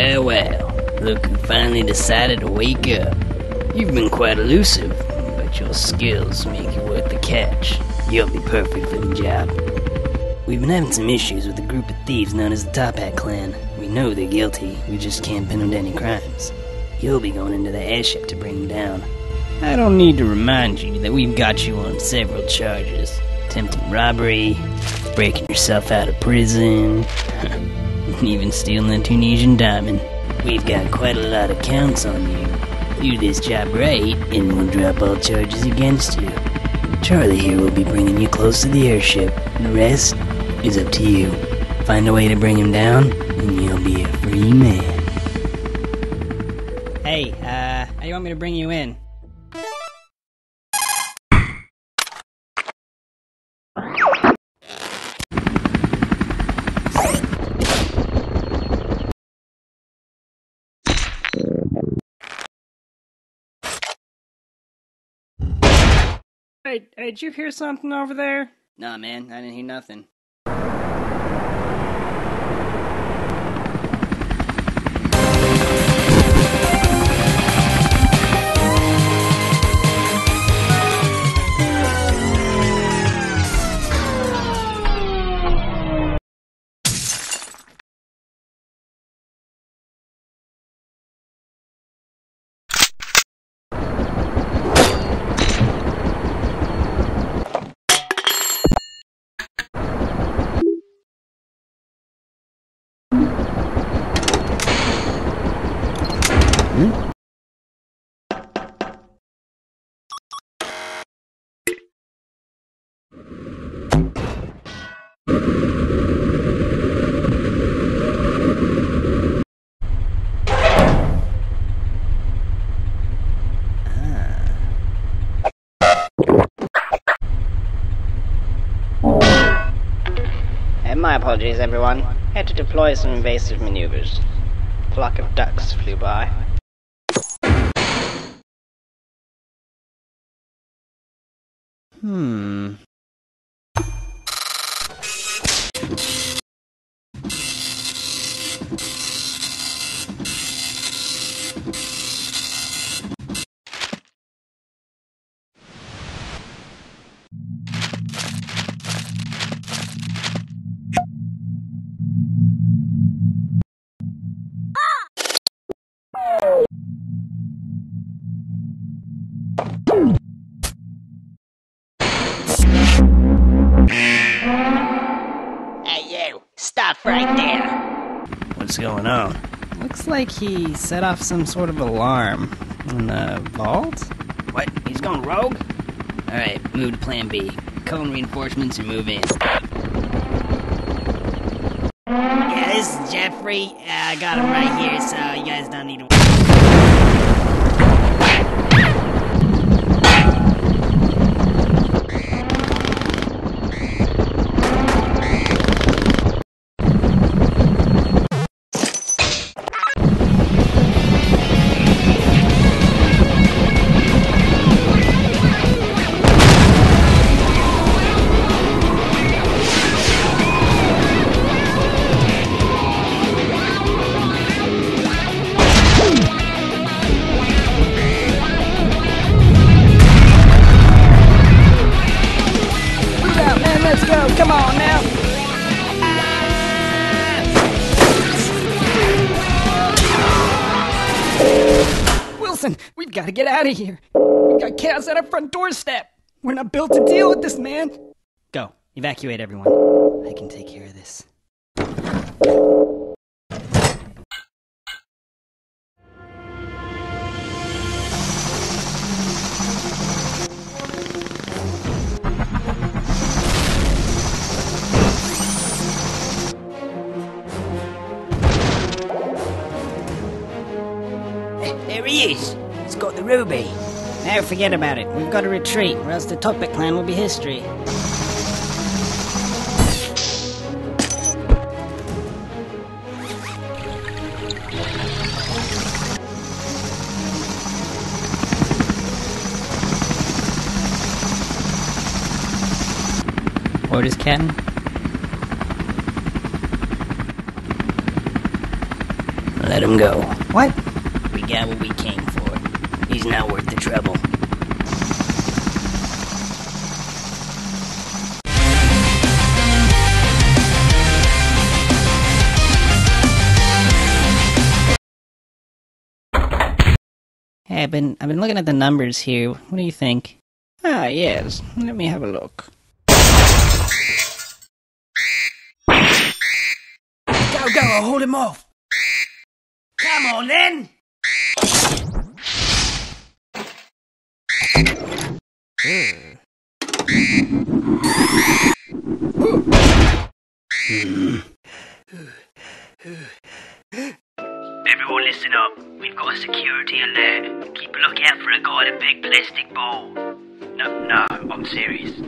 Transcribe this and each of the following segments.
Well, well, look who finally decided to wake up. You've been quite elusive, but your skills make you worth the catch. You'll be perfect for the job. We've been having some issues with a group of thieves known as the Top Hat Clan. We know they're guilty, we just can't pin them to any crimes. You'll be going into the airship to bring them down. I don't need to remind you that we've got you on several charges. Attempted robbery, breaking yourself out of prison, and even stealing a Tunisian diamond. We've got quite a lot of counts on you. Do this job right, and we'll drop all charges against you. Charlie here will be bringing you close to the airship. The rest is up to you. Find a way to bring him down, and you'll be a free man. Hey, how do you want me to bring you in? Hey, did you hear something over there? Nah, man, I didn't hear nothing. My apologies, everyone. Had to deploy some invasive maneuvers. A flock of ducks flew by. Stop right there! What's going on? Looks like he set off some sort of alarm in the vault? What? He's gone rogue? Alright, move to plan B. Call in reinforcements and move in. Yeah, this is Jeffrey. I got him right here, so you guys don't need to... Come on now! Wilson, we've got to get out of here. We've got chaos at our front doorstep. We're not built to deal with this, man. Go, evacuate everyone. I can take care of this. There he is! He's got the ruby! Now forget about it. We've got to retreat, or else the Top Hat Clan will be history. Orders, Captain? let him go. What? We got what we came for. He's not worth the trouble. Hey, I've been looking at the numbers here. What do you think? Ah, yes. Let me have a look. Go, I'll hold him off. Come on, then. Everyone listen up. We've got a security alert. Keep a lookout for a guy in a big plastic ball. No, I'm serious.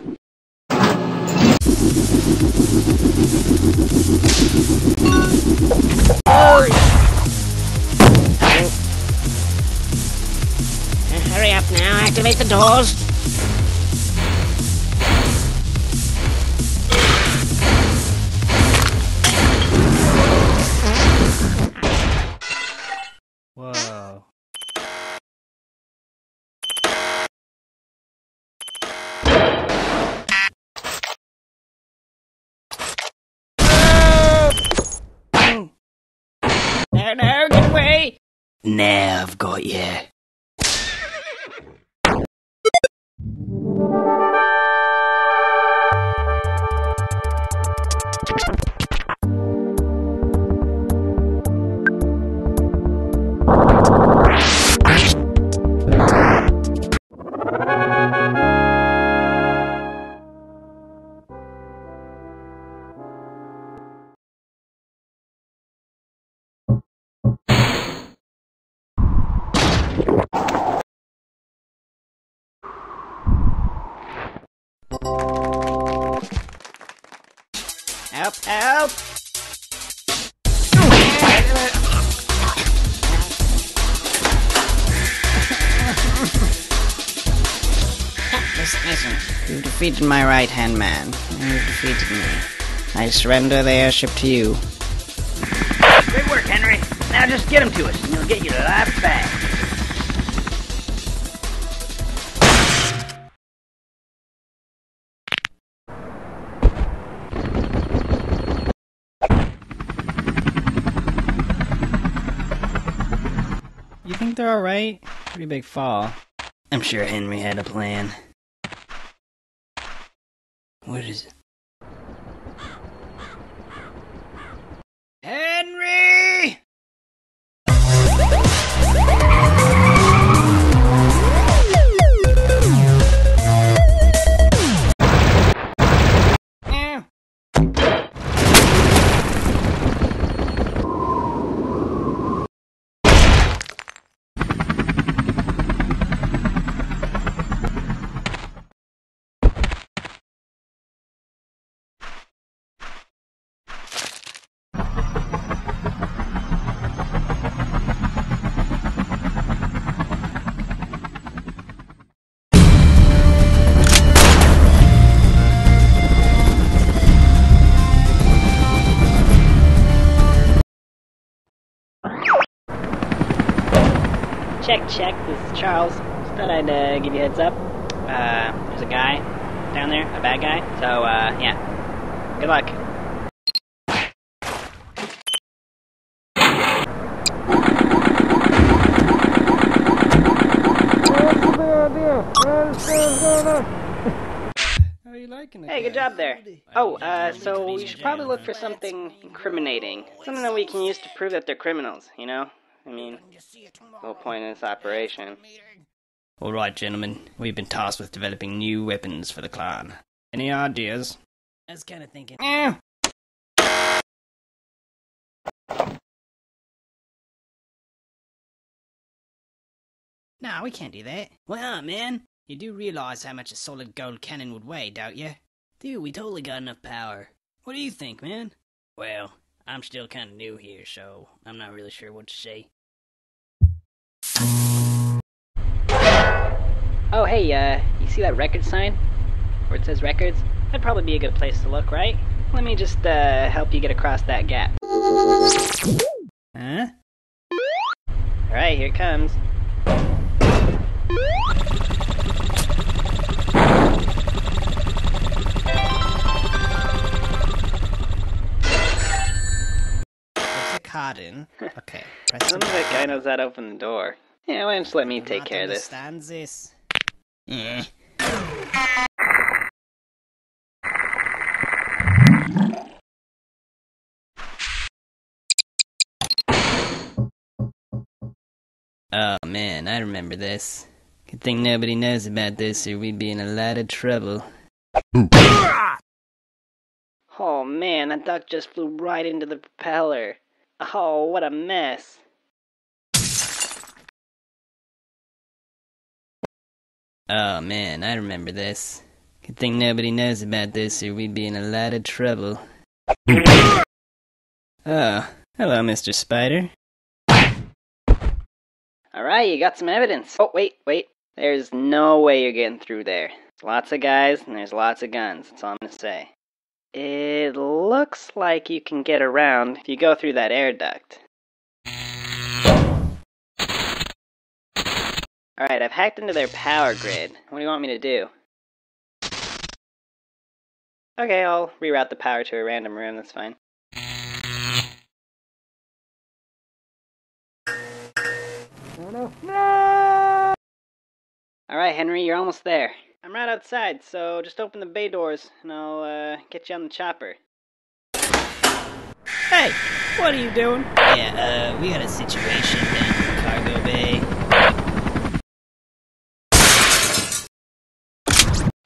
Hurry up now, activate the doors. Whoa. No, get away! Now I've got you. Help! Listen. You've defeated my right-hand man. You've defeated me. I surrender the airship to you. Great work, Henry. Now just get him to us, and he'll get your life back. You think they're alright? Pretty big fall. I'm sure Henry had a plan. What is it? Henry! Check. This is Charles. Just thought I'd give you a heads up. There's a guy down there, a bad guy. So, yeah. Good luck. How are you liking it? Hey, good job there. Oh, so we should probably look for something incriminating. Something that we can use to prove that they're criminals, you know? I mean, the whole point of this operation. Alright, gentlemen. We've been tasked with developing new weapons for the clan. Any ideas? I was kind of thinking... Nah, we can't do that. Why not, man? You do realize how much a solid gold cannon would weigh, don't you? Dude, we totally got enough power. What do you think, man? Well, I'm still kind of new here, so I'm not really sure what to say. Oh, hey, you see that record sign? Where it says records? That'd probably be a good place to look, right? Let me just, help you get across that gap. Huh? Alright, here it comes. What's the card in? Okay. Press Sounds like guy knows how to open the door. Yeah, why don't you let me take care of this? Understands this. Yeah. Oh man, I remember this. Good thing nobody knows about this or we'd be in a lot of trouble. Oh man, that duck just flew right into the propeller. Oh, what a mess. Oh man, I remember this. Good thing nobody knows about this or we'd be in a lot of trouble. Oh, hello Mr. Spider. Alright, you got some evidence. Oh, wait. There's no way you're getting through there. There's lots of guys and there's lots of guns. That's all I'm gonna say. It looks like you can get around if you go through that air duct. Alright, I've hacked into their power grid. What do you want me to do? Okay, I'll reroute the power to a random room, that's fine. No! Alright, Henry, you're almost there. I'm right outside, so just open the bay doors, and I'll, get you on the chopper. Hey, what are you doing? Yeah, we got a situation down in the cargo bay.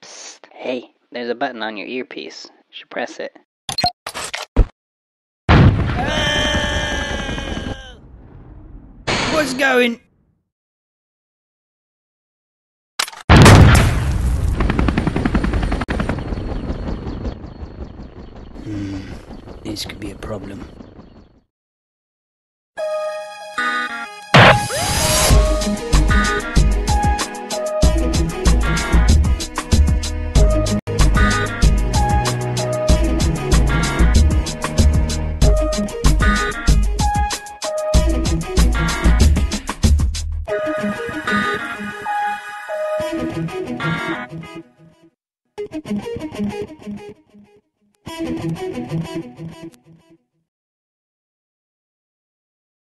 Psst, hey, there's a button on your earpiece. You should press it. What's going? This could be a problem.